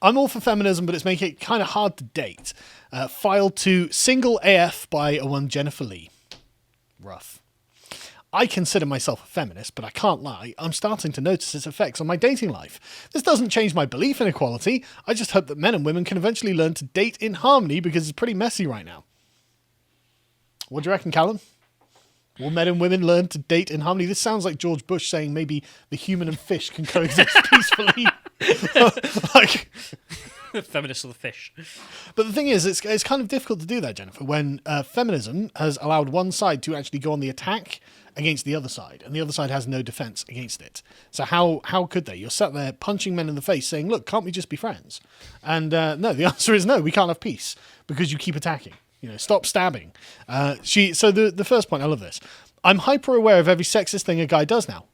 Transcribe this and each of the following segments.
I'm all for feminism, but it's making it kind of hard to date. Filed to single AF by a one Jennifer Lee. Rough. I consider myself a feminist, but I can't lie, I'm starting to notice its effects on my dating life. This doesn't change my belief in equality, I just hope that men and women can eventually learn to date in harmony because it's pretty messy right now. What do you reckon, Callum? Will men and women learn to date in harmony? This sounds like George Bush saying maybe the human and fish can coexist peacefully. Like... Feminists of the fish. But the thing is, it's kind of difficult to do that, Jennifer, when feminism has allowed one side to actually go on the attack against the other side, and the other side has no defense against it. So how could they? You're sat there punching men in the face saying, look, can't we just be friends? And no, the answer is no, we can't have peace because you keep attacking. Stop stabbing. So the first point, I love this. I'm hyper aware of every sexist thing a guy does now.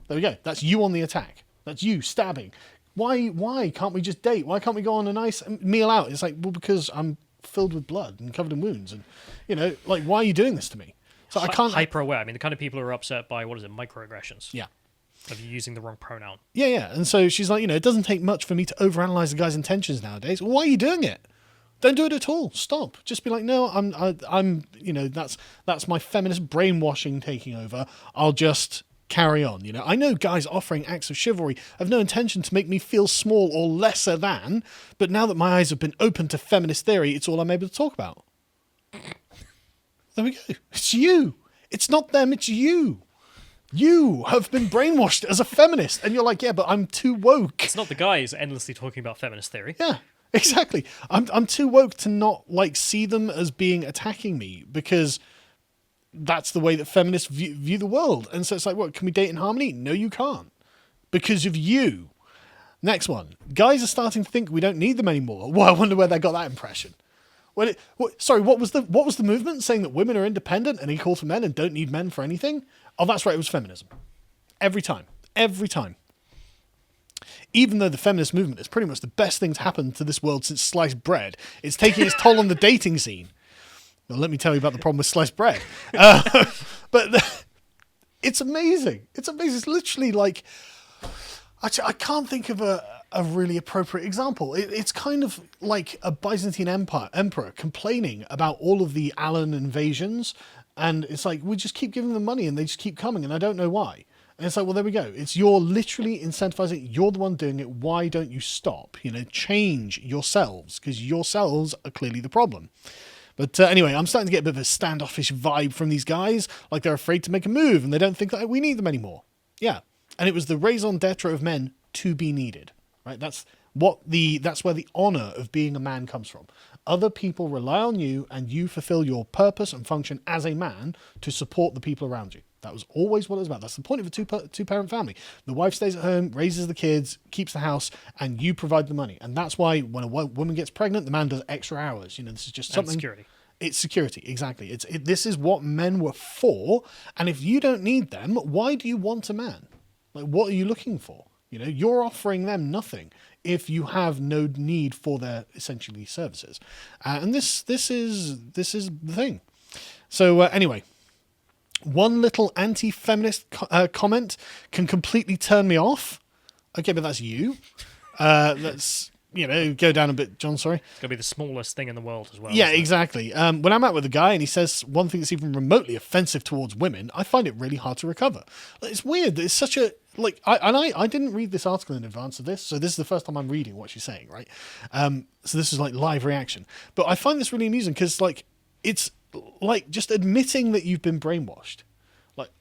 There we go. That's you on the attack. That's you stabbing. Why can't we just date? Why can't we go on a nice meal out? It's like, well, because I'm filled with blood and covered in wounds. And, why are you doing this to me? So I can't... Hyper aware. I mean, the kind of people who are upset by, microaggressions. Yeah. Of you using the wrong pronoun. Yeah. And so she's like, it doesn't take much for me to overanalyze the guy's intentions nowadays. Why are you doing it? Don't do it at all. Stop. Just be like, no, I'm that's my feminist brainwashing taking over. I'll just... carry on. I know guys offering acts of chivalry have no intention to make me feel small or lesser than, but now that my eyes have been opened to feminist theory, it's all I'm able to talk about. There we go. It's you. It's not them, it's you. You have been brainwashed as a feminist, and you're like, yeah, but I'm too woke. It's not the guys endlessly talking about feminist theory. Yeah, exactly. I'm too woke to not see them as being attacking me, because that's the way that feminists view the world. And so it's like, what, can we date in harmony? No, you can't. Because of you. Next one. Guys are starting to think we don't need them anymore. Well, I wonder where they got that impression. What was the movement saying that women are independent and equal to men and don't need men for anything? Oh, that's right. It was feminism. Every time. Even though the feminist movement is pretty much the best thing to happen to this world since sliced bread, it's taking its toll on the dating scene. Well, let me tell you about the problem with sliced bread. But it's amazing. It's amazing. It's literally like... Actually, I can't think of a really appropriate example. It's kind of like a Byzantine emperor complaining about all of the Alan invasions. And it's like, we just keep giving them money and they just keep coming. And I don't know why. And it's like, well, there we go. You're literally incentivizing. You're the one doing it. Why don't you stop? Change yourselves, because yourselves are clearly the problem. But anyway, I'm starting to get a bit of a standoffish vibe from these guys, like they're afraid to make a move and they don't think that we need them anymore. Yeah. And it was the raison d'etre of men to be needed, right? That's where the honor of being a man comes from. Other people rely on you and you fulfill your purpose and function as a man to support the people around you. That was always what it was about. That's the point of a two-parent family. The wife stays at home, raises the kids, keeps the house, and you provide the money. And that's why when a woman gets pregnant, the man does extra hours. This is just something... And security. It's security, exactly. This is what men were for. And if you don't need them, why do you want a man? Like, what are you looking for? You're offering them nothing if you have no need for their essentially services. And this is the thing. So anyway... One little anti-feminist comment can completely turn me off. Okay, but that's you. Let's, go down a bit, John, sorry. It's going to be the smallest thing in the world as well. Yeah, exactly. When I'm out with a guy and he says one thing that's even remotely offensive towards women, I find it really hard to recover. It's weird. It's such a... I didn't read this article in advance of this, so this is the first time I'm reading what she's saying, right? So this is like live reaction. But I find this really amusing because, it's... just admitting that you've been brainwashed.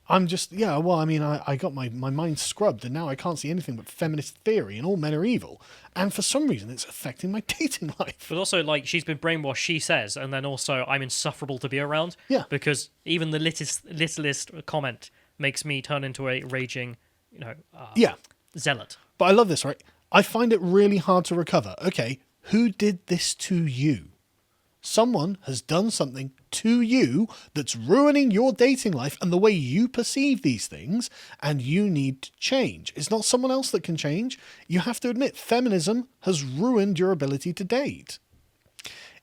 I'm just, I got my mind scrubbed and now I can't see anything but feminist theory and all men are evil. And for some reason, it's affecting my dating life. But also, she's been brainwashed, she says, and then also, I'm insufferable to be around. Yeah. Because even the littlest comment makes me turn into a raging, zealot. But I love this, right? I find it really hard to recover. Okay, who did this to you? Someone has done something to you that's ruining your dating life and the way you perceive these things, and you need to change. It's not someone else that can change. You have to admit, feminism has ruined your ability to date.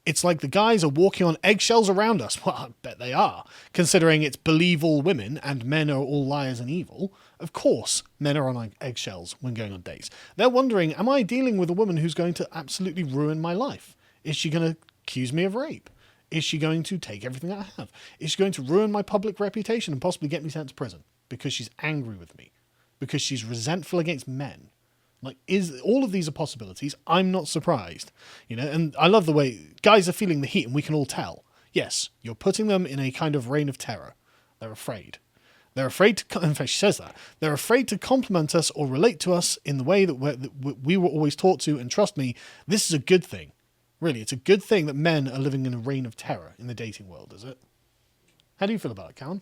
It's like the guys are walking on eggshells around us. Well, I bet they are, considering it's believe all women and men are all liars and evil. Of course, men are on eggshells when going on dates. They're wondering, am I dealing with a woman who's going to absolutely ruin my life? Is she going to accuse me of rape? Is she going to take everything I have? Is she going to ruin my public reputation and possibly get me sent to prison because she's angry with me? Because she's resentful against men? Like, all of these are possibilities. I'm not surprised, and I love the way guys are feeling the heat and we can all tell. Yes, you're putting them in a kind of reign of terror. They're afraid. They're afraid to, in fact, she says that. They're afraid to compliment us or relate to us in the way that we were always taught to, and trust me, this is a good thing. Really, it's a good thing that men are living in a reign of terror in the dating world, is it? How do you feel about it, Callum?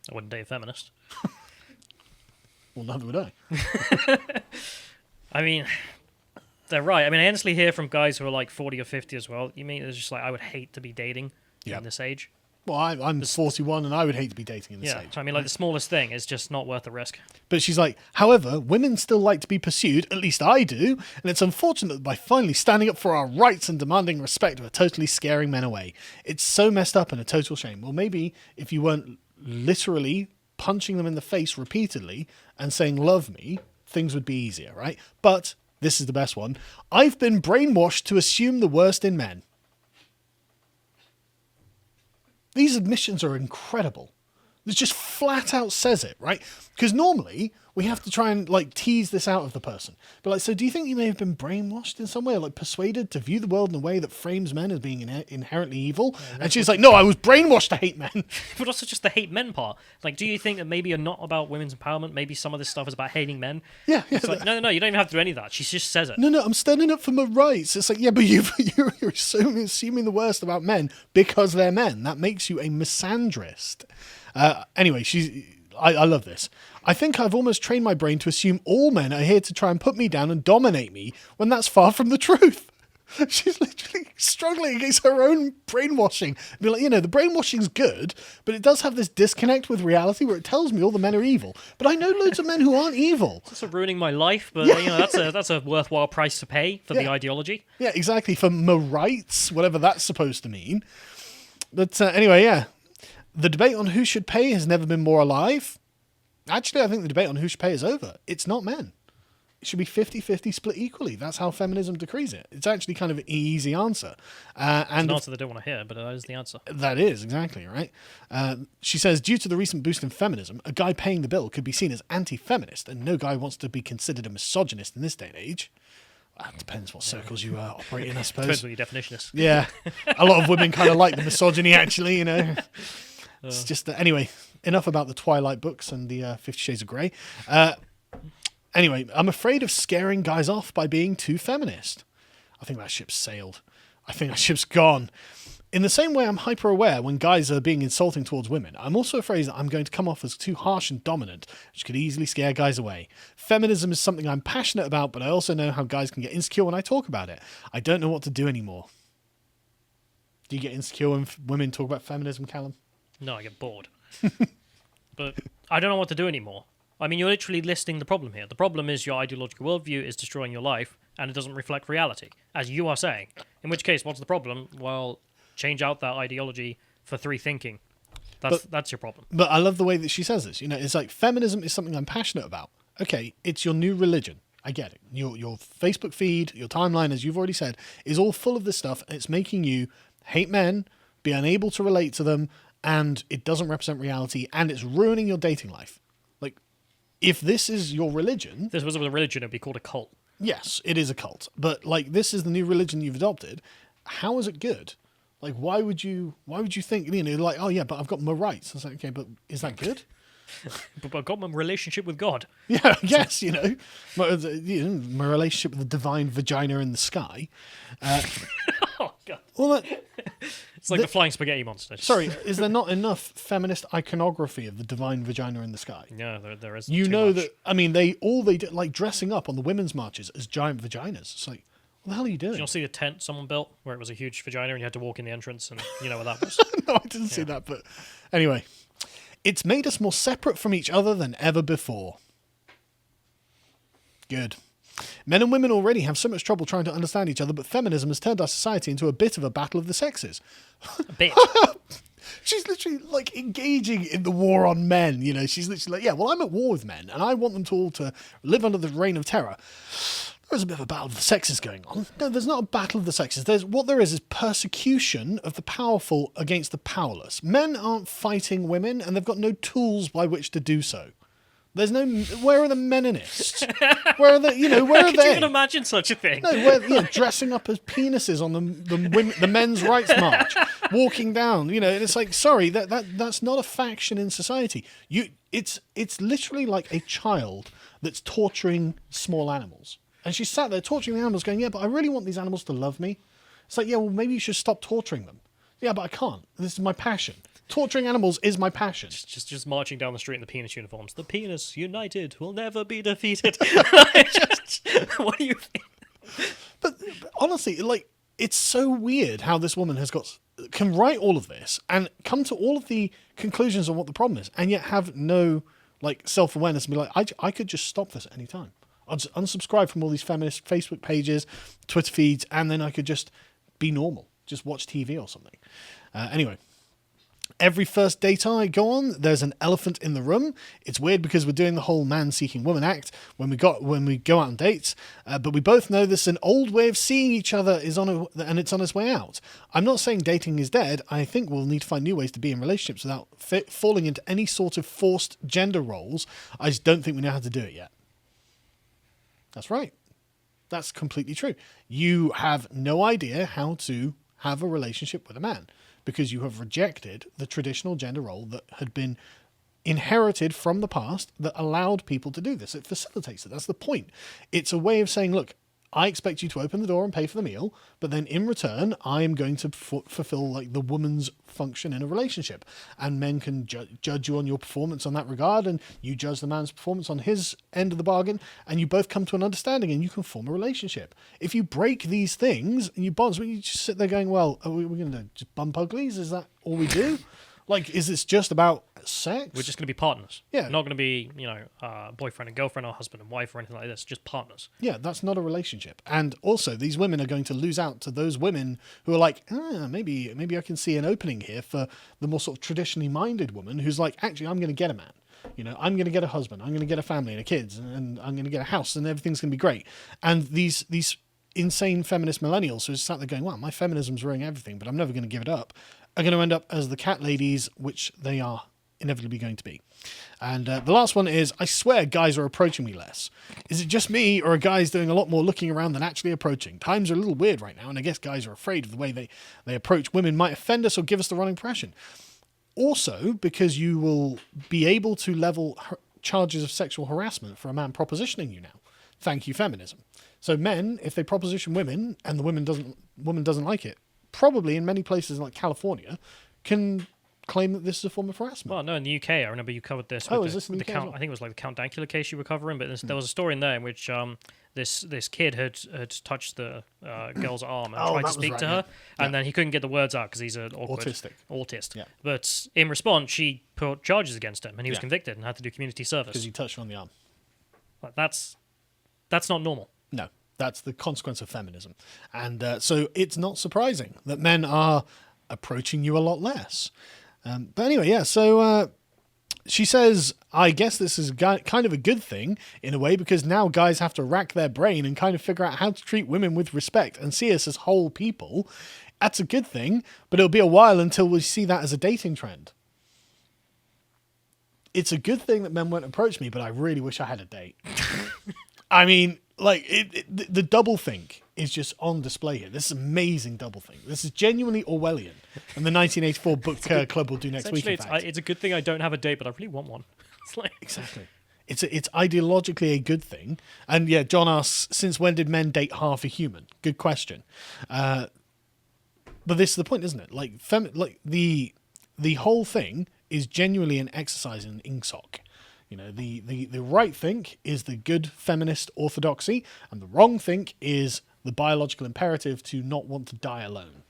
I wouldn't date a feminist. Well, neither would I. I mean, they're right. I mean, I honestly hear from guys who are like 40 or 50 as well. You mean it's just like, I would hate to be dating in this age. Well, I'm 41 and I would hate to be dating in this age. I mean, like the smallest thing is just not worth the risk. But she's like, however, women still like to be pursued, at least I do, and it's unfortunate that by finally standing up for our rights and demanding respect, we're totally scaring men away. It's so messed up and a total shame. Well, maybe if you weren't literally punching them in the face repeatedly and saying, love me, things would be easier, right? But this is the best one. I've been brainwashed to assume the worst in men. These admissions are incredible. It just flat out says it, right? Because normally we have to try and tease this out of the person. But so do you think you may have been brainwashed in some way, or persuaded to view the world in a way that frames men as being inherently evil? And she's like, no, I was brainwashed to hate men. But also just the hate men part. Like, do you think that maybe you're not about women's empowerment? Maybe some of this stuff is about hating men? Yeah. It's like, no, you don't even have to do any of that. She just says it. No, I'm standing up for my rights. It's like, yeah, but you're assuming the worst about men because they're men. That makes you a misandrist. Anyway, I love this. I think I've almost trained my brain to assume all men are here to try and put me down and dominate me when that's far from the truth. She's literally struggling against her own brainwashing. Be like, the brainwashing's good, but it does have this disconnect with reality where it tells me all the men are evil. But I know loads of men who aren't evil. It's ruining my life, but that's a worthwhile price to pay for the ideology. Yeah, exactly. For my rights, whatever that's supposed to mean. But anyway, yeah. The debate on who should pay has never been more alive. Actually, I think the debate on who should pay is over. It's not men. It should be 50-50 split equally. That's how feminism decrees it. It's actually kind of an easy answer. And it's an answer they don't want to hear, but that is the answer. That is, exactly, right? She says, due to the recent boost in feminism, a guy paying the bill could be seen as anti-feminist, and no guy wants to be considered a misogynist in this day and age. Well, it depends what circles you operate in, I suppose. Depends what your definition is. Yeah. A lot of women kind of like the misogyny, actually, It's just anyway, enough about the Twilight books and the 50 Shades of Grey. Anyway, I'm afraid of scaring guys off by being too feminist. I think that ship's sailed. I think that ship's gone. In the same way I'm hyper aware when guys are being insulting towards women, I'm also afraid that I'm going to come off as too harsh and dominant, which could easily scare guys away. Feminism is something I'm passionate about, but I also know how guys can get insecure when I talk about it. I don't know what to do anymore. Do you get insecure when women talk about feminism, Callum? No, I get bored. But I don't know what to do anymore. I mean, you're literally listing the problem here. The problem is your ideological worldview is destroying your life, and it doesn't reflect reality, as you are saying. In which case, what's the problem? Well, change out that ideology for free thinking. That's your problem. But I love the way that she says this. It's like, feminism is something I'm passionate about. Okay, it's your new religion. I get it. Your Facebook feed, your timeline, as you've already said, is all full of this stuff, and it's making you hate men, be unable to relate to them, and it doesn't represent reality, and it's ruining your dating life. Like, if this is your religion... If this was a religion, it'd be called a cult. Yes, it is a cult. But, this is the new religion you've adopted. How is it good? Like, why would you think, oh yeah, but I've got my rights. It's like, okay, but is that good? But I've got my relationship with God. Yeah, yes, my relationship with the divine vagina in the sky. Oh, God. Well, it's like the flying spaghetti monster. Sorry, is there not enough feminist iconography of the divine vagina in the sky? Yeah, there is. That, I mean, they do, like dressing up on the women's marches as giant vaginas. It's like, what the hell are you doing? Did you not see the tent someone built where it was a huge vagina and you had to walk in the entrance and you know what that was? No, I didn't see that, but anyway. It's made us more separate from each other than ever before. Good. Men and women already have so much trouble trying to understand each other, but feminism has turned our society into a bit of a battle of the sexes. A bit. She's literally like engaging in the war on men. You know, she's literally like, yeah, well, I'm at war with men and I want them to all to live under the reign of terror. There's a bit of a battle of the sexes going on. No, there's not a battle of the sexes. What there is persecution of the powerful against the powerless. Men aren't fighting women and they've got no tools by which to do so. There's no. Where are the meninists? Where are the? You know, where are Could they? you even imagine such a thing? No, dressing up as penises on the men's rights march, walking down. You know, and it's like, sorry, that's not a faction in society. It's literally like a child that's torturing small animals, and she sat there torturing the animals, going, yeah, but I really want these animals to love me. It's like, yeah, well, maybe you should stop torturing them. Yeah, but I can't. This is my passion. Torturing animals is my passion. Just marching down the street in the penis uniforms. The penis united will never be defeated. What do you think? But honestly, like, it's so weird how this woman can write all of this and come to all of the conclusions on what the problem is, and yet have no like self-awareness and be like, I could just stop this at any time. I'll just unsubscribe from all these feminist Facebook pages, Twitter feeds, and then I could just be normal, just watch TV or something. Anyway. Every first date I go on, there's an elephant in the room. It's weird because we're doing the whole man-seeking woman act when we go out on dates, but we both know this is an old way of seeing each other and it's on its way out. I'm not saying dating is dead. I think we'll need to find new ways to be in relationships without falling into any sort of forced gender roles. I just don't think we know how to do it yet. That's right. That's completely true. You have no idea how to have a relationship with a man, because you have rejected the traditional gender role that had been inherited from the past that allowed people to do this. It facilitates it. That's the point. It's a way of saying, look, I expect you to open the door and pay for the meal, but then in return, I am going to fulfill like the woman's function in a relationship. And men can judge you on your performance on that regard, and you judge the man's performance on his end of the bargain, and you both come to an understanding and you can form a relationship. If you break these things and you bond, you just sit there going, well, are we going to just bump uglies? Is that all we do? Like, is this just about sex? We're just going to be partners. Yeah. Not going to be, boyfriend and girlfriend or husband and wife or anything like this. Just partners. Yeah, that's not a relationship. And also, these women are going to lose out to those women who are like, maybe I can see an opening here for the more sort of traditionally minded woman who's like, actually, I'm going to get a man. You know, I'm going to get a husband. I'm going to get a family and a kids, and I'm going to get a house, and everything's going to be great. And these insane feminist millennials who are sat there going, wow, my feminism's ruining everything, but I'm never going to give it up, are going to end up as the cat ladies, which they are inevitably going to be. And the last one is, I swear guys are approaching me less. Is it just me, or are guys doing a lot more looking around than actually approaching? Times are a little weird right now, and I guess guys are afraid of the way they approach women might offend us or give us the wrong impression. Also, because you will be able to level charges of sexual harassment for a man propositioning you now. Thank you, feminism. So men, if they proposition women and the woman doesn't like it, probably in many places like California, can claim that this is a form of harassment. Well, no, in the UK, I remember you covered this. Oh, with is this in the UK as Count? well? I think it was like the Count Dankula case you were covering, but there was a story in there in which this kid had touched the girl's arm and tried to that was speak right, to her, yeah. and then he couldn't get the words out because he's an autist. Yeah. But in response, she put charges against him, and he was convicted and had to do community service. Because you touched her on the arm. Like, that's not normal. No, that's the consequence of feminism. And so it's not surprising that men are approaching you a lot less. But anyway, yeah, so she says, I guess this is kind of a good thing in a way, because now guys have to rack their brain and kind of figure out how to treat women with respect and see us as whole people. That's a good thing, but it'll be a while until we see that as a dating trend. It's a good thing that men won't approach me, but I really wish I had a date. I mean, like, the doublethink is just on display here. This is amazing doublethink. This is genuinely Orwellian. And the 1984 book club will do next week, in fact. It's a good thing I don't have a date, but I really want one. It's like... Exactly. It's ideologically a good thing. And yeah, John asks, since when did men date half a human? Good question. But this is the point, isn't it? Like, the whole thing is genuinely an exercise in ingsoc. You know, the right think is the good feminist orthodoxy, and the wrong think is the biological imperative to not want to die alone.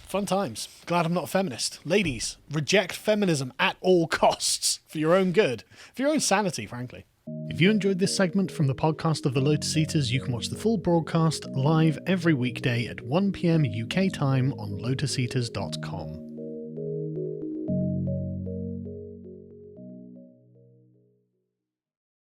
Fun times. Glad I'm not a feminist. Ladies, reject feminism at all costs for your own good, for your own sanity, frankly. If you enjoyed this segment from the podcast of the Lotus Eaters, you can watch the full broadcast live every weekday at 1 PM UK time on lotuseaters.com.